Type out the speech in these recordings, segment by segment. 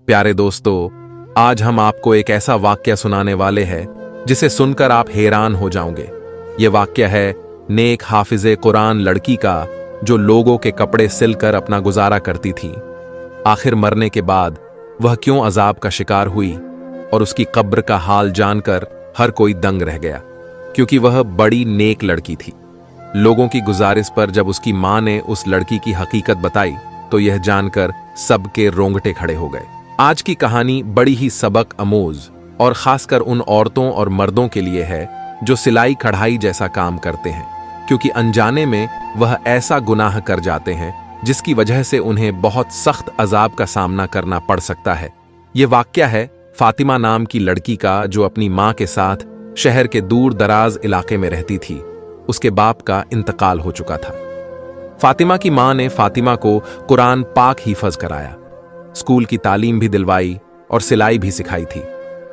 प्यारे दोस्तों, आज हम आपको एक ऐसा वाक्य सुनाने वाले हैं जिसे सुनकर आप हैरान हो जाओगे। ये वाक्य है नेक हाफिजे कुरान लड़की का, जो लोगों के कपड़े सिलकर अपना गुजारा करती थी। आखिर मरने के बाद वह क्यों अजाब का शिकार हुई, और उसकी कब्र का हाल जानकर हर कोई दंग रह गया, क्योंकि वह बड़ी नेक लड़की थी। लोगों की गुजारिश पर जब उसकी मां ने उस लड़की की हकीकत बताई तो यह जानकर सबके रोंगटे खड़े हो गए। आज की कहानी बड़ी ही सबक अमोज और खासकर उन औरतों और मर्दों के लिए है जो सिलाई कढ़ाई जैसा काम करते हैं, क्योंकि अनजाने में वह ऐसा गुनाह कर जाते हैं जिसकी वजह से उन्हें बहुत सख्त अजाब का सामना करना पड़ सकता है। यह वाक्या है फातिमा नाम की लड़की का, जो अपनी मां के साथ शहर के दूर दराज इलाके में रहती थी। उसके बाप का इंतकाल हो चुका था। फातिमा की मां ने फातिमा को कुरान पाक हिफज कराया, स्कूल की तालीम भी दिलवाई और सिलाई भी सिखाई थी,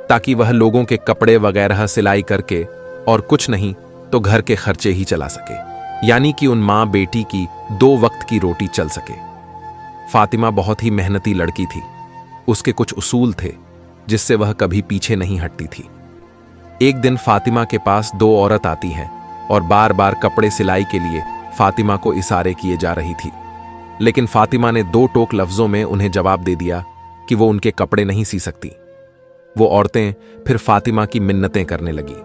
ताकि वह लोगों के कपड़े वगैरह सिलाई करके और कुछ नहीं तो घर के खर्चे ही चला सके, यानी कि उन मां बेटी की 2 वक्त की रोटी चल सके। फातिमा बहुत ही मेहनती लड़की थी। उसके कुछ उसूल थे जिससे वह कभी पीछे नहीं हटती थी। एक दिन फातिमा के पास 2 औरत आती हैं और बार बार कपड़े सिलाई के लिए फातिमा को इशारे किए जा रही थी, लेकिन फातिमा ने 2 टोक लफ्जों में उन्हें जवाब दे दिया कि वो उनके कपड़े नहीं सी सकती। वो औरतें फिर फातिमा की मिन्नतें करने लगी।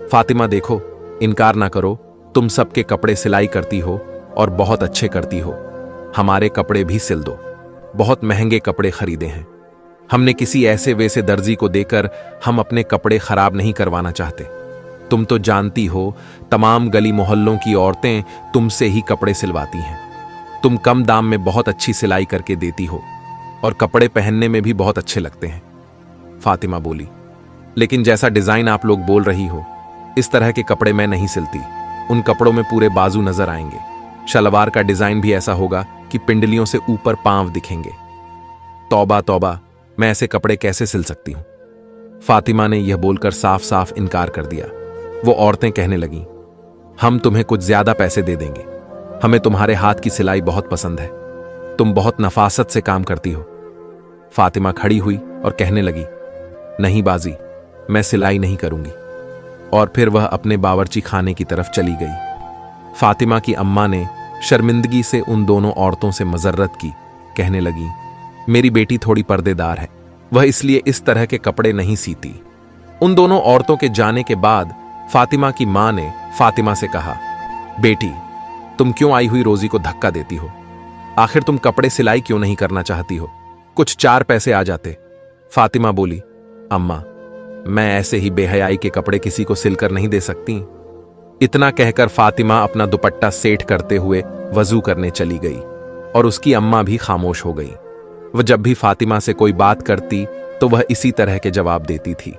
फातिमा देखो, इनकार ना करो, तुम सबके कपड़े सिलाई करती हो और बहुत अच्छे करती हो। हमारे कपड़े भी सिल दो। बहुत महंगे कपड़े खरीदे हैं। हमने किसी ऐसे वैसे दर्जी को देकर हम अपने कपड़े खराब नहीं करवाना चाहते। तुम तो जानती हो, तमाम गली मोहल्लों की औरतें तुमसे ही कपड़े सिलवाती हैं। तुम कम दाम में बहुत अच्छी सिलाई करके देती हो और कपड़े पहनने में भी बहुत अच्छे लगते हैं। फातिमा बोली, लेकिन जैसा डिजाइन आप लोग बोल रही हो, इस तरह के कपड़े मैं नहीं सिलती। उन कपड़ों में पूरे बाजू नजर आएंगे। शलवार का डिजाइन भी ऐसा होगा कि पिंडलियों से ऊपर पांव दिखेंगे। तौबा तौबा, मैं ऐसे कपड़े कैसे सिल सकती हूं? फातिमा ने यह बोलकर साफ साफ इनकार कर दिया। वो औरतें कहने लगीं, हम तुम्हें कुछ ज्यादा पैसे दे देंगे। हमें तुम्हारे हाथ की सिलाई बहुत पसंद है। तुम बहुत नफासत से काम करती हो। फातिमा खड़ी हुई और कहने लगी, नहीं बाजी, मैं सिलाई नहीं करूंगी। और फिर वह अपने बावर्ची खाने की तरफ चली गई। फातिमा की अम्मा ने शर्मिंदगी से उन दोनों औरतों से मजर्रत की, कहने लगी, मेरी बेटी थोड़ी पर्देदार है, वह इसलिए इस तरह के कपड़े नहीं सीती। उन दोनों औरतों के जाने के बाद फातिमा की मां ने फातिमा से कहा, बेटी, तुम क्यों आई हुई रोजी को धक्का देती हो? आखिर तुम कपड़े सिलाई क्यों नहीं करना चाहती हो? कुछ 4 पैसे आ जाते। फातिमा बोली, अम्मा, मैं ऐसे ही बेहयाई के कपड़े किसी को सिलकर नहीं दे सकती। इतना कहकर फातिमा अपना दुपट्टा सेट करते हुए वजू करने चली गई और उसकी अम्मा भी खामोश हो गई। वह जब भी फातिमा से कोई बात करती तो वह इसी तरह के जवाब देती थी।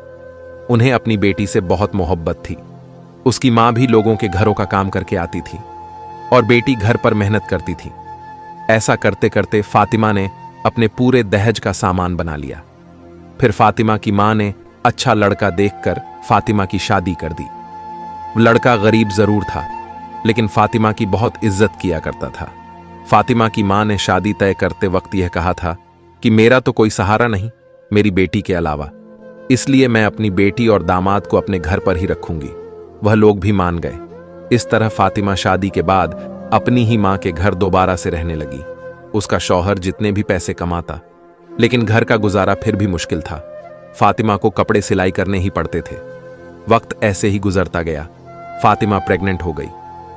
उन्हें अपनी बेटी से बहुत मोहब्बत थी। उसकी मां भी लोगों के घरों का काम करके आती थी और बेटी घर पर मेहनत करती थी। ऐसा करते करते फातिमा ने अपने पूरे दहेज का सामान बना लिया। फिर फातिमा की मां ने अच्छा लड़का देखकर फातिमा की शादी कर दी। लड़का गरीब जरूर था, लेकिन फातिमा की बहुत इज्जत किया करता था। फातिमा की मां ने शादी तय करते वक्त यह कहा था कि मेरा तो कोई सहारा नहीं मेरी बेटी के अलावा, इसलिए मैं अपनी बेटी और दामाद को अपने घर पर ही रखूंगी। वह लोग भी मान गए। इस तरह फातिमा शादी के बाद अपनी ही मां के घर दोबारा से रहने लगी। उसका शौहर जितने भी पैसे कमाता, लेकिन घर का गुजारा फिर भी मुश्किल था। फातिमा को कपड़े सिलाई करने ही पड़ते थे। वक्त ऐसे ही गुजरता गया। फातिमा प्रेग्नेंट हो गई।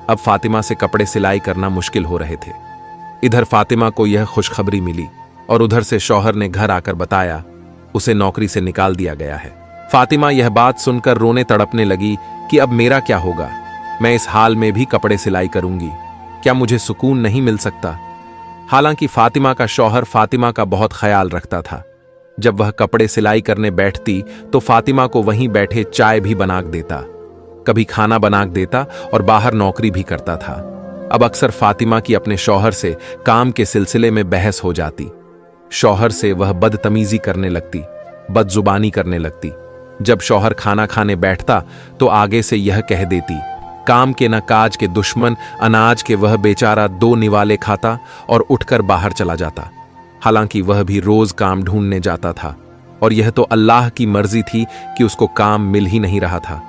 अब फातिमा से कपड़े सिलाई करना मुश्किल हो रहे थे। इधर फातिमा को यह खुशखबरी मिली और उधर से शौहर ने घर आकर बताया, उसे नौकरी से निकाल दिया गया है। फातिमा यह बात सुनकर रोने तड़पने लगी कि अब मेरा क्या होगा? मैं इस हाल में भी कपड़े सिलाई करूंगी, क्या मुझे सुकून नहीं मिल सकता? हालांकि फातिमा का शौहर फातिमा का बहुत ख्याल रखता था। जब वह कपड़े सिलाई करने बैठती तो फातिमा को वहीं बैठे चाय भी बना देता, कभी खाना बना देता और बाहर नौकरी भी करता था। अब अक्सर फातिमा की अपने शौहर से काम के सिलसिले में बहस हो जाती। शौहर से वह बदतमीजी करने लगती, बदजुबानी करने लगती। जब शौहर खाना खाने बैठता तो आगे से यह कह देती, काम के न काज के दुश्मन, अनाज के वह बेचारा 2 निवाले खाता और उठकर बाहर चला जाता। हालांकि वह भी रोज काम ढूंढने जाता था और यह तो अल्लाह की मर्जी थी कि उसको काम मिल ही नहीं रहा था।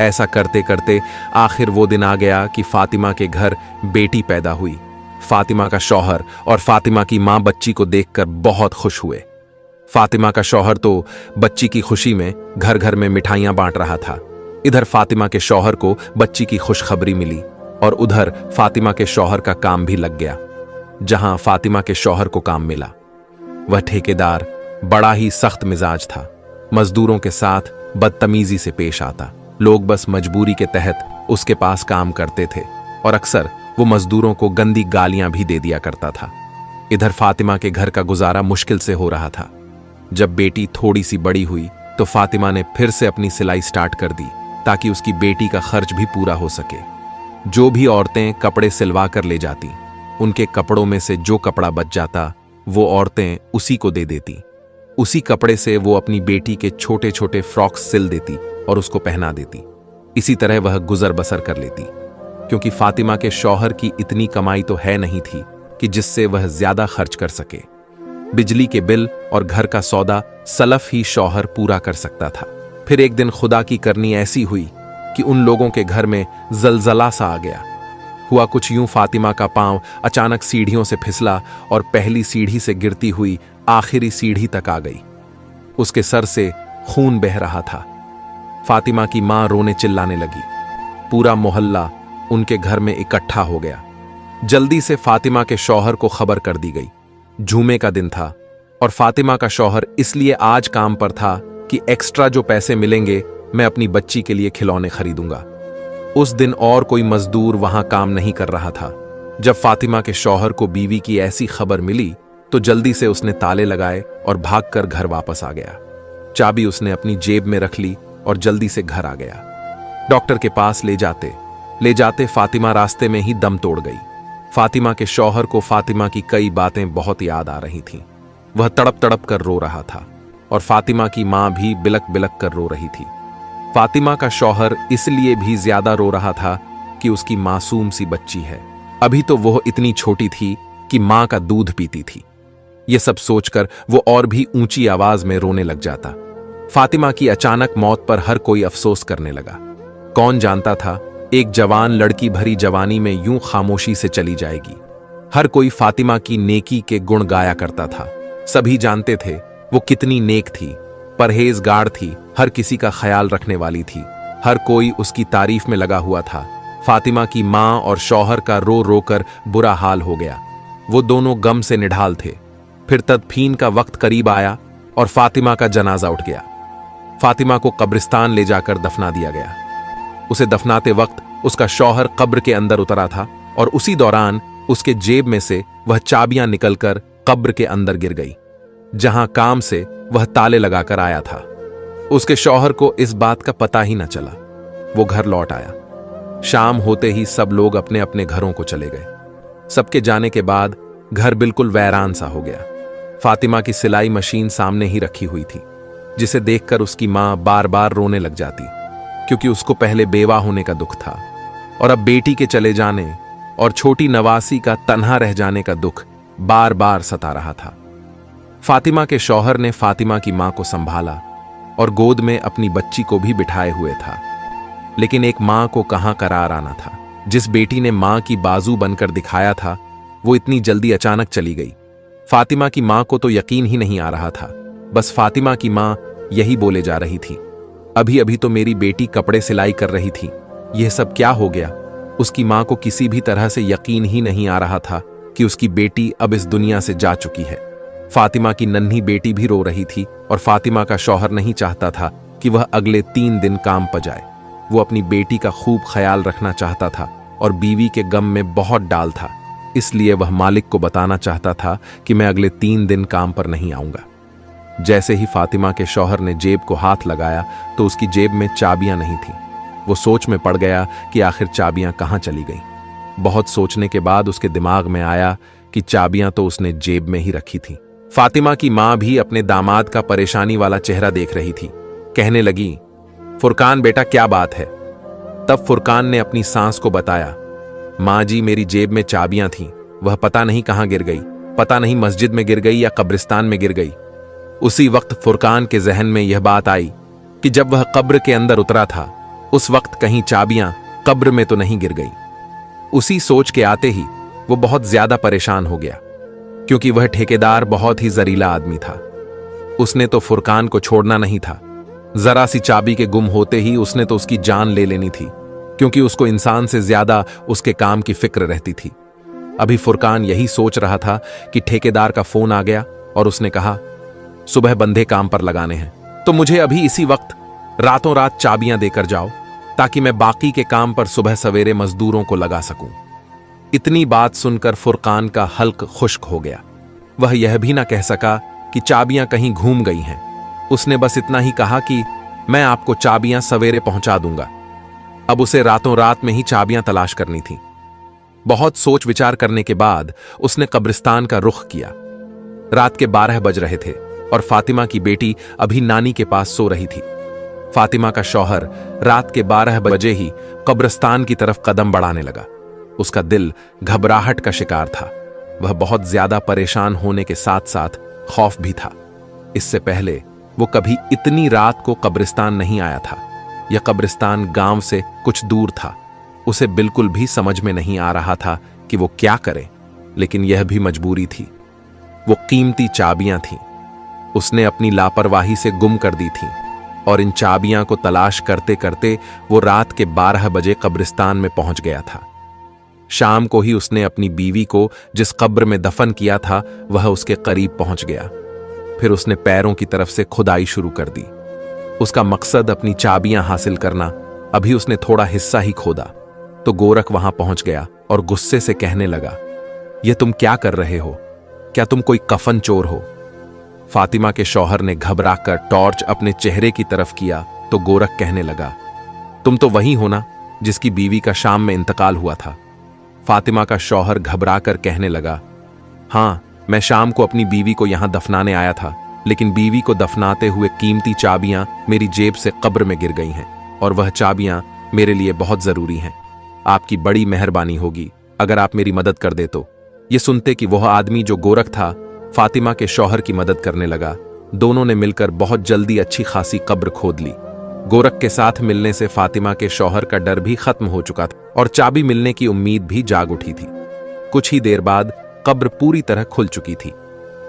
ऐसा करते करते आखिर वो दिन आ गया कि फातिमा के घर बेटी पैदा हुई। फातिमा का शौहर और फातिमा की मां बच्ची को देखकर बहुत खुश हुए। फातिमा का शौहर तो बच्ची की खुशी में घर घर में मिठाइयां बांट रहा था। इधर फातिमा के शौहर को बच्ची की खुशखबरी मिली और उधर फातिमा के शौहर का काम भी लग गया। जहां फातिमा के शौहर को काम मिला, वह ठेकेदार बड़ा ही सख्त मिजाज था। मजदूरों के साथ बदतमीजी से पेश आता। लोग बस मजबूरी के तहत उसके पास काम करते थे और अक्सर वो मजदूरों को गंदी गालियां भी दे दिया करता था। इधर फातिमा के घर का गुजारा मुश्किल से हो रहा था। जब बेटी थोड़ी सी बड़ी हुई तो फातिमा ने फिर से अपनी सिलाई स्टार्ट कर दी ताकि उसकी बेटी का खर्च भी पूरा हो सके। जो भी औरतें कपड़े सिलवा कर ले जाती, उनके कपड़ों में से जो कपड़ा बच जाता वो औरतें उसी को दे देती। उसी कपड़े से वो अपनी बेटी के छोटे छोटे फ्रॉक्स सिल देती और उसको पहना देती। इसी तरह वह गुजर बसर कर लेती, क्योंकि फातिमा के शौहर की इतनी कमाई तो है नहीं थी कि जिससे वह ज्यादा खर्च कर सके। बिजली के बिल और घर का सौदा सलफ ही शौहर पूरा कर सकता था। फिर एक दिन खुदा की करनी ऐसी हुई कि उन लोगों के घर में जलजला सा आ गया। हुआ कुछ यूं, फातिमा का पांव अचानक सीढ़ियों से फिसला और पहली सीढ़ी से गिरती हुई आखिरी सीढ़ी तक आ गई। उसके सर से खून बह रहा था। फातिमा की मां रोने चिल्लाने लगी। पूरा मोहल्ला उनके घर में इकट्ठा हो गया। जल्दी से फातिमा के शौहर को खबर कर दी गई। जुमे का दिन था और फातिमा का शौहर इसलिए आज काम पर था कि एक्स्ट्रा जो पैसे मिलेंगे मैं अपनी बच्ची के लिए खिलौने खरीदूंगा। उस दिन और कोई मजदूर वहां काम नहीं कर रहा था। जब फातिमा के शौहर को बीवी की ऐसी खबर मिली तो जल्दी से उसने ताले लगाए और भागकर घर वापस आ गया। चाबी उसने अपनी जेब में रख ली और जल्दी से घर आ गया। डॉक्टर के पास ले जाते फातिमा रास्ते में ही दम तोड़ गई। फातिमा के शौहर को फातिमा की कई बातें बहुत याद आ रही थीं। वह तड़प तड़प कर रो रहा था और फातिमा की मां भी बिलक बिलक कर रो रही थी। फातिमा का शौहर इसलिए भी ज्यादा रो रहा था कि उसकी मासूम सी बच्ची है। अभी तो वह इतनी छोटी थी कि मां का दूध पीती थी। यह सब सोचकर वो और भी ऊंची आवाज में रोने लग जाता। फातिमा की अचानक मौत पर हर कोई अफसोस करने लगा। कौन जानता था एक जवान लड़की भरी जवानी में यूं खामोशी से चली जाएगी। हर कोई फातिमा की नेकी के गुण गाया करता था। सभी जानते थे वो कितनी नेक थी, परहेजगार थी, हर किसी का ख्याल रखने वाली थी। हर कोई उसकी तारीफ में लगा हुआ था। फातिमा की मां और शौहर का रो रो कर बुरा हाल हो गया। वो दोनों गम से निढाल थे। फिर तदफीन का वक्त करीब आया और फातिमा का जनाजा उठ गया। फातिमा को कब्रिस्तान ले जाकर दफना दिया गया। उसे दफनाते वक्त उसका शौहर कब्र के अंदर उतरा था और उसी दौरान उसके जेब में से वह चाबियां निकलकर कब्र के अंदर गिर गई, जहां काम से वह ताले लगाकर आया था। उसके शौहर को इस बात का पता ही न चला। वो घर लौट आया। शाम होते ही सब लोग अपने अपने घरों को चले गए। सबके जाने के बाद घर बिल्कुल वैरान सा हो गया। फातिमा की सिलाई मशीन सामने ही रखी हुई थी, जिसे देखकर उसकी मां बार बार रोने लग जाती, क्योंकि उसको पहले बेवा होने का दुख था और अब बेटी के चले जाने और छोटी नवासी का तन्हा रह जाने का दुख बार बार सता रहा था। फातिमा के शौहर ने फातिमा की मां को संभाला और गोद में अपनी बच्ची को भी बिठाए हुए था। लेकिन एक मां को कहां करार आना था। जिस बेटी ने मां की बाजू बनकर दिखाया था, वो इतनी जल्दी अचानक चली गई। फातिमा की मां को तो यकीन ही नहीं आ रहा था। बस फातिमा की मां यही बोले जा रही थी, अभी अभी तो मेरी बेटी कपड़े सिलाई कर रही थी, यह सब क्या हो गया। उसकी मां को किसी भी तरह से यकीन ही नहीं आ रहा था कि उसकी बेटी अब इस दुनिया से जा चुकी है। फातिमा की नन्ही बेटी भी रो रही थी और फातिमा का शौहर नहीं चाहता था कि वह अगले 3 दिन काम पर जाए। वो अपनी बेटी का खूब ख्याल रखना चाहता था और बीवी के गम में बहुत डाल था। इसलिए वह मालिक को बताना चाहता था कि मैं अगले 3 दिन काम पर नहीं आऊंगा। जैसे ही फातिमा के शौहर ने जेब को हाथ लगाया तो उसकी जेब में चाबियां नहीं थी। वो सोच में पड़ गया कि आखिर चाबियां कहां चली गईं। बहुत सोचने के बाद उसके दिमाग में आया कि चाबियां तो उसने जेब में ही रखी थी। फातिमा की मां भी अपने दामाद का परेशानी वाला चेहरा देख रही थी। कहने लगी, फुरकान बेटा क्या बात है। तब फुरकान ने अपनी सास को बताया, मां जी मेरी जेब में चाबियां थीं, वह पता नहीं कहां गिर गई। पता नहीं मस्जिद में गिर गई या कब्रिस्तान में गिर गई। उसी वक्त फुरकान के जहन में यह बात आई कि जब वह कब्र के अंदर उतरा था उस वक्त कहीं चाबियां कब्र में तो नहीं गिर गई। उसी सोच के आते ही वो बहुत ज्यादा परेशान हो गया, क्योंकि वह ठेकेदार बहुत ही जरीला आदमी था। उसने तो फुरकान को छोड़ना नहीं था। जरा सी चाबी के गुम होते ही उसने तो उसकी जान ले लेनी थी, क्योंकि उसको इंसान से ज्यादा उसके काम की फिक्र रहती थी। अभी फुरकान यही सोच रहा था कि ठेकेदार का फोन आ गया और उसने कहा, सुबह बंदे काम पर लगाने हैं, तो मुझे अभी इसी वक्त रातों रात चाबियां देकर जाओ, ताकि मैं बाकी के काम पर सुबह सवेरे मजदूरों को लगा सकूं। इतनी बात सुनकर फुरकान का हल्क खुश्क हो गया। वह यह भी ना कह सका कि चाबियां कहीं घूम गई हैं। उसने बस इतना ही कहा कि मैं आपको चाबियां सवेरे पहुंचा दूंगा। अब उसे रातों रात में ही चाबियां तलाश करनी थी। बहुत सोच विचार करने के बाद उसने कब्रिस्तान का रुख किया। रात के 12 बज रहे थे और फातिमा की बेटी अभी नानी के पास सो रही थी। फातिमा का शौहर रात के 12 बजे ही कब्रिस्तान की तरफ कदम बढ़ाने लगा। उसका दिल घबराहट का शिकार था। वह बहुत ज्यादा परेशान होने के साथ साथ खौफ भी था। इससे पहले वो कभी इतनी रात को कब्रिस्तान नहीं आया था। यह कब्रिस्तान गांव से कुछ दूर था। उसे बिल्कुल भी समझ में नहीं आ रहा था कि वो क्या करे, लेकिन यह भी मजबूरी थी। वो कीमती चाबियां थीं। उसने अपनी लापरवाही से गुम कर दी थीं और इन चाबियां को तलाश करते करते वो रात के 12 बजे कब्रिस्तान में पहुंच गया था। शाम को ही उसने अपनी बीवी को जिस कब्र में दफन किया था वह उसके करीब पहुंच गया। फिर उसने पैरों की तरफ से खुदाई शुरू कर दी। उसका मकसद अपनी चाबियां हासिल करना। अभी उसने थोड़ा हिस्सा ही खोदा तो गोरख वहां पहुंच गया और गुस्से से कहने लगा, यह तुम क्या कर रहे हो? क्या तुम कोई कफन चोर हो? फातिमा के शौहर ने घबराकर टॉर्च अपने चेहरे की तरफ किया तो गोरख कहने लगा, तुम तो वही हो ना जिसकी बीवी का शाम में इंतकाल हुआ था। फातिमा का शौहर घबराकर कहने लगा, हां, मैं शाम को अपनी बीवी को यहां दफनाने आया था, लेकिन बीवी को दफनाते हुए कीमती चाबियां मेरी जेब से कब्र में गिर गई हैं और वह चाबियां मेरे लिए बहुत जरूरी हैं। आपकी बड़ी मेहरबानी होगी अगर आप मेरी मदद कर दे तो। ये सुनते कि वह आदमी जो गोरख था फातिमा के शौहर की मदद करने लगा। दोनों ने मिलकर बहुत जल्दी अच्छी खासी कब्र खोद ली। गोरख के साथ मिलने से फातिमा के शौहर का डर भी खत्म हो चुका था और चाबी मिलने की उम्मीद भी जाग उठी थी। कुछ ही देर बाद कब्र पूरी तरह खुल चुकी थी।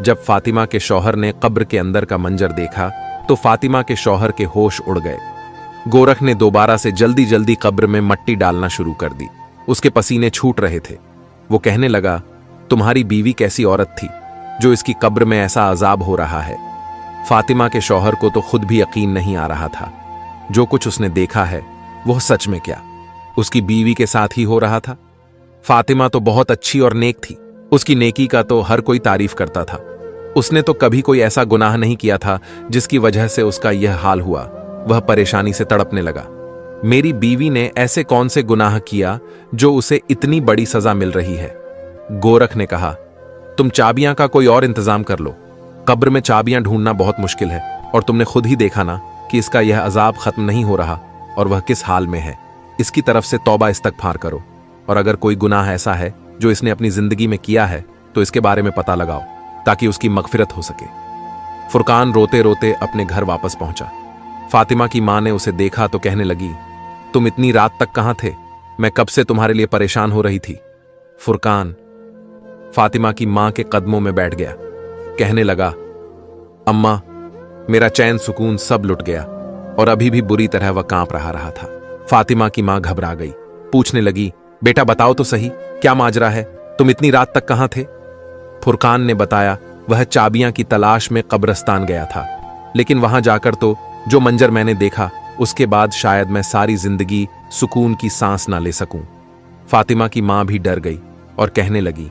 जब फातिमा के शौहर ने कब्र के अंदर का मंजर देखा तो फातिमा के शौहर के होश उड़ गए। गोरख ने दोबारा से जल्दी जल्दी कब्र में मट्टी डालना शुरू कर दी। उसके पसीने छूट रहे थे। वो कहने लगा, तुम्हारी बीवी कैसी औरत थी जो इसकी कब्र में ऐसा अजाब हो रहा है। फातिमा के शौहर को तो खुद भी यकीन नहीं आ रहा था। जो कुछ उसने देखा है वह सच में क्या उसकी बीवी के साथ ही हो रहा था? फातिमा तो बहुत अच्छी और नेक थी। उसकी नेकी का तो हर कोई तारीफ करता था। उसने तो कभी कोई ऐसा गुनाह नहीं किया था जिसकी वजह से उसका यह हाल हुआ। वह परेशानी से तड़पने लगा। मेरी बीवी ने ऐसे कौन से गुनाह किया जो उसे इतनी बड़ी सजा मिल रही है? गोरख ने कहा, तुम चाबियां का कोई और इंतजाम कर लो। कब्र में चाबियां ढूंढना बहुत मुश्किल है और तुमने खुद ही देखा ना कि इसका यह अजाब खत्म नहीं हो रहा और वह किस हाल में है। इसकी तरफ से तौबा इस्तगफार करो और अगर कोई गुनाह ऐसा है जो इसने अपनी जिंदगी में किया है तो इसके बारे में पता लगाओ ताकि उसकी मगफिरत हो सके। फुरकान रोते रोते अपने घर वापस पहुंचा। फातिमा की मां ने उसे देखा तो कहने लगी, तुम इतनी रात तक कहां थे? मैं कब से तुम्हारे लिए परेशान हो रही थी। फुरकान फातिमा की मां के कदमों में बैठ गया। कहने लगा, अम्मा, मेरा चैन सुकून सब लुट गया और अभी भी बुरी तरह वह कांप रहा था। फातिमा की मां घबरा गई। पूछने लगी, बेटा बताओ तो सही, क्या माजरा है? तुम इतनी रात तक कहां थे? फुरकान ने बताया, वह चाबियां की तलाश में कब्रिस्तान गया था, लेकिन वहां जाकर तो जो मंजर मैंने देखा उसके बाद शायद मैं सारी जिंदगी सुकून की सांस ना ले सकूं। फातिमा की मां भी डर गई और कहने लगी,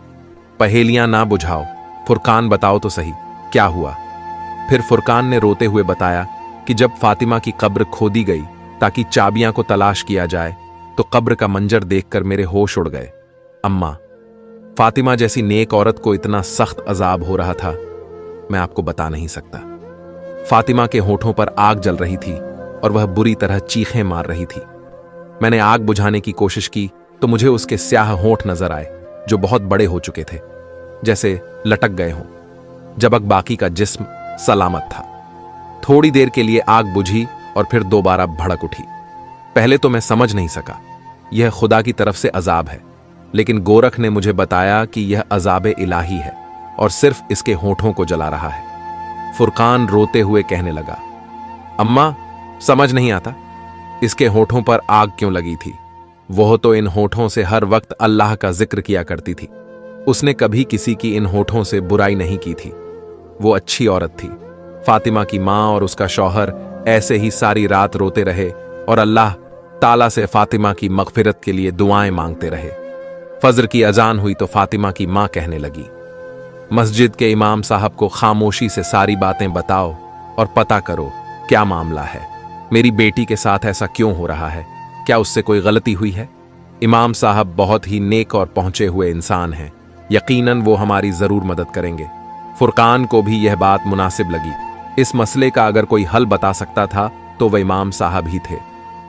पहेलियां ना बुझाओ, फुरकान बताओ तो सही, क्या हुआ? फिर फुरकान ने रोते हुए बताया कि जब फातिमा की कब्र खोदी गई ताकि चाबियां को तलाश किया जाए तो कब्र का मंजर देखकर मेरे होश उड़ गए। अम्मा, फातिमा जैसी नेक औरत को इतना सख्त अजाब हो रहा था, मैं आपको बता नहीं सकता। फातिमा के होठों पर आग जल रही थी और वह बुरी तरह चीखें मार रही थी। मैंने आग बुझाने की कोशिश की तो मुझे उसके स्याह होंठ नजर आए जो बहुत बड़े हो चुके थे। जैसे लटक गए हों, जबकि बाकी का जिस्म सलामत था। थोड़ी देर के लिए आग बुझी और फिर दोबारा भड़क उठी। पहले तो मैं समझ नहीं सका, यह खुदा की तरफ से अजाब है, लेकिन गोरख ने मुझे बताया कि यह अजाब इलाही है और सिर्फ इसके होठों को जला रहा है। फुरकान रोते हुए कहने लगा, अम्मा, समझ नहीं आता, इसके होठों पर आग क्यों लगी थी? वह तो इन होठों से हर वक्त अल्लाह का जिक्र किया करती थी। उसने कभी किसी की इन होठों से बुराई नहीं की थी। वो अच्छी औरत थी। फातिमा की मां और उसका शौहर ऐसे ही सारी रात रोते रहे और अल्लाह ताला से फातिमा की मगफिरत के लिए दुआएं मांगते रहे। फजर की अजान हुई तो फातिमा की मां कहने लगी, मस्जिद के इमाम साहब को खामोशी से सारी बातें बताओ और पता करो क्या मामला है। मेरी बेटी के साथ ऐसा क्यों हो रहा है? क्या उससे कोई गलती हुई है? इमाम साहब बहुत ही नेक और पहुंचे हुए इंसान हैं। यकीनन वो हमारी जरूर मदद करेंगे। फुरकान को भी यह बात मुनासिब लगी। इस मसले का अगर कोई हल बता सकता था तो वह इमाम साहब ही थे।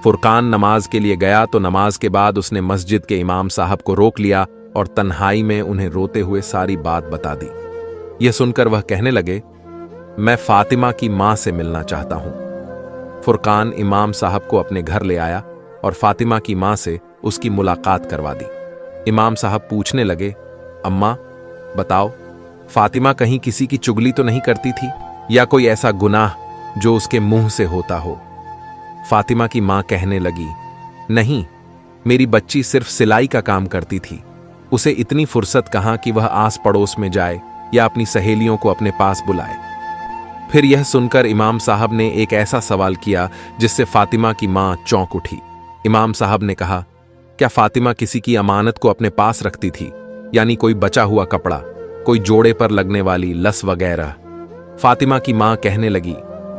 फुरकान नमाज के लिए गया तो नमाज के बाद उसने मस्जिद के इमाम साहब को रोक लिया और तन्हाई में उन्हें रोते हुए सारी बात बता दी। यह सुनकर वह कहने लगे, मैं फातिमा की मां से मिलना चाहता हूं। फुरकान इमाम साहब को अपने घर ले आया और फातिमा की मां से उसकी मुलाकात करवा दी। इमाम साहब पूछने लगे, अम्मा बताओ, फातिमा कहीं किसी की चुगली तो नहीं करती थी या कोई ऐसा गुनाह जो उसके मुंह से होता हो? फातिमा की मां कहने लगी, नहीं, मेरी बच्ची सिर्फ सिलाई का काम करती थी। उसे इतनी फुर्सत कहां कि वह आस पड़ोस में जाए या अपनी सहेलियों को अपने पास बुलाए। फिर यह सुनकर इमाम साहब ने एक ऐसा सवाल किया जिससे फातिमा की मां चौंक उठी। इमाम साहब ने कहा, क्या फातिमा किसी की अमानत को अपने पास रखती थी, यानी कोई बचा हुआ कपड़ा, कोई जोड़े पर लगने वाली लस वगैरह? फातिमा की मां कहने लगी,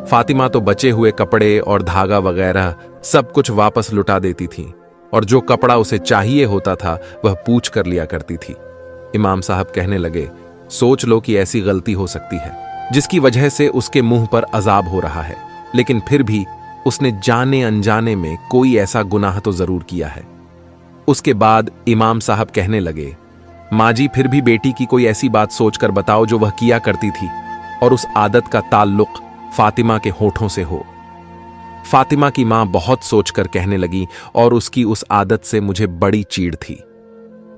फातिमा तो बचे हुए कपड़े और धागा वगैरह सब कुछ वापस लुटा देती थी और जो कपड़ा उसे चाहिए होता था वह पूछ कर लिया करती थी। इमाम साहब कहने लगे, सोच लो कि ऐसी गलती हो सकती है जिसकी वजह से उसके मुंह पर अजाब हो रहा है, लेकिन फिर भी उसने जाने अनजाने में कोई ऐसा गुनाह तो जरूर किया है। उसके बाद इमाम साहब कहने लगे, माँ जी, फिर भी बेटी की कोई ऐसी बात सोचकर बताओ जो वह किया करती थी और उस आदत का ताल्लुक फातिमा के होठों से हो। फातिमा की मां बहुत सोचकर कहने लगी, और उसकी उस आदत से मुझे बड़ी चीड़ थी।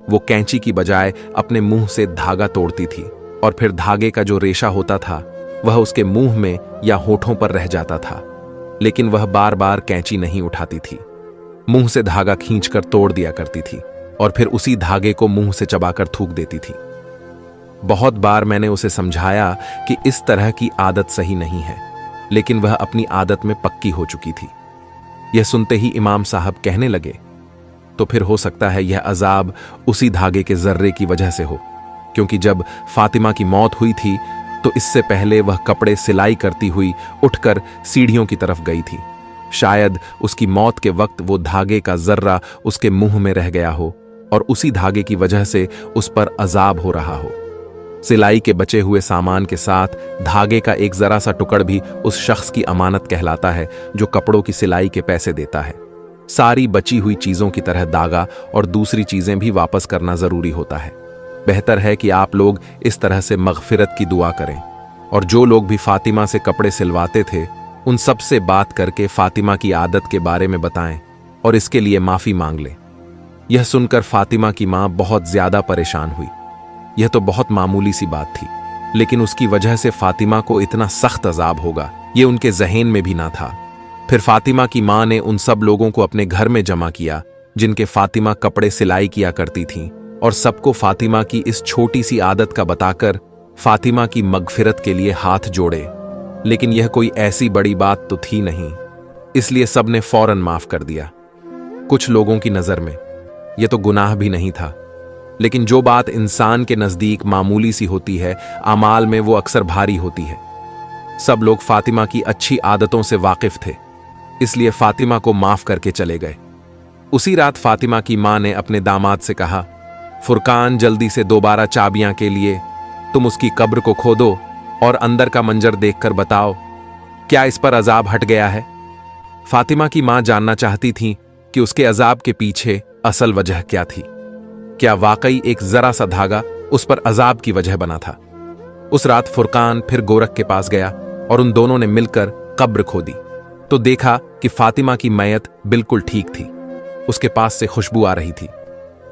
वो कैंची की बजाय अपने मुंह से धागा तोड़ती थी और फिर धागे का जो रेशा होता था वह उसके मुंह में या होठों पर रह जाता था, लेकिन वह बार बार कैंची नहीं उठाती थी। मुंह से धागा खींचकर तोड़ दिया करती थी और फिर उसी धागे को मुंह से चबाकर थूक देती थी। बहुत बार मैंने उसे समझाया कि इस तरह की आदत सही नहीं है, लेकिन वह अपनी आदत में पक्की हो चुकी थी। यह सुनते ही इमाम साहब कहने लगे, तो फिर हो सकता है यह अजाब उसी धागे के जर्रे की वजह से हो, क्योंकि जब फातिमा की मौत हुई थी तो इससे पहले वह कपड़े सिलाई करती हुई उठकर सीढ़ियों की तरफ गई थी। शायद उसकी मौत के वक्त वो धागे का जर्रा उसके मुंह में रह गया हो और उसी धागे की वजह से उस पर अजाब हो रहा हो। सिलाई के बचे हुए सामान के साथ धागे का एक जरा सा टुकड़ भी उस शख्स की अमानत कहलाता है जो कपड़ों की सिलाई के पैसे देता है। सारी बची हुई चीजों की तरह दागा और दूसरी चीजें भी वापस करना जरूरी होता है। बेहतर है कि आप लोग इस तरह से मगफिरत की दुआ करें, और जो लोग भी फातिमा से कपड़े सिलवाते थे उन सब से बात करके फातिमा की आदत के बारे में बताएं और इसके लिए माफी मांग लें। यह सुनकर फातिमा की मां बहुत ज्यादा परेशान हुई। यह तो बहुत मामूली सी बात थी, लेकिन उसकी वजह से फातिमा को इतना सख्त अजाब होगा यह उनके जहन में भी ना था। फिर फातिमा की मां ने उन सब लोगों को अपने घर में जमा किया जिनके फातिमा कपड़े सिलाई किया करती थीं, और सबको फातिमा की इस छोटी सी आदत का बताकर फातिमा की मगफिरत के लिए हाथ जोड़े। लेकिन यह कोई ऐसी बड़ी बात तो थी नहीं, इसलिए सबने फौरन माफ कर दिया। कुछ लोगों की नजर में यह तो गुनाह भी नहीं था, लेकिन जो बात इंसान के नजदीक मामूली सी होती है, अमाल में वो अक्सर भारी होती है। सब लोग फातिमा की अच्छी आदतों से वाकिफ थे, इसलिए फातिमा को माफ करके चले गए। उसी रात फातिमा की मां ने अपने दामाद से कहा, फुरकान, जल्दी से दोबारा चाबियां के लिए तुम उसकी कब्र को खोदो और अंदर का मंजर देखकर बताओ क्या इस पर अजाब हट गया है। फातिमा की मां जानना चाहती थी कि उसके अजाब के पीछे असल वजह क्या थी। क्या वाकई एक जरा सा धागा उस पर अजाब की वजह बना था। उस रात फुरकान फिर गोरख के पास गया और उन दोनों ने मिलकर कब्र खोदी तो देखा कि फातिमा की मैयत बिल्कुल ठीक थी। उसके पास से खुशबू आ रही थी।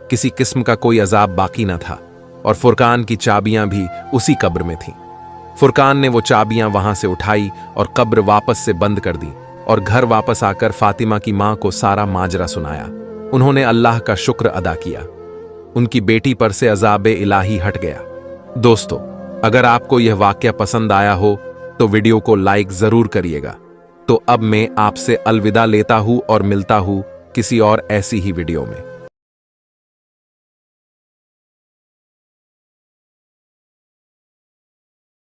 किसी किस्म का कोई अजाब बाकी न था और फुरकान की चाबियां भी उसी कब्र में थीं। फुरकान ने वो चाबियां वहां से उठाई और कब्र वापस से बंद कर दी और घर वापस आकर फातिमा की मां को सारा माजरा सुनाया। उन्होंने अल्लाह का शुक्र अदा किया। उनकी बेटी पर से अजाबे इलाही हट गया। दोस्तों, अगर आपको यह वाकया पसंद आया हो तो वीडियो को लाइक जरूर करिएगा। तो अब मैं आपसे अलविदा लेता हूं और मिलता हूं किसी और ऐसी ही वीडियो में।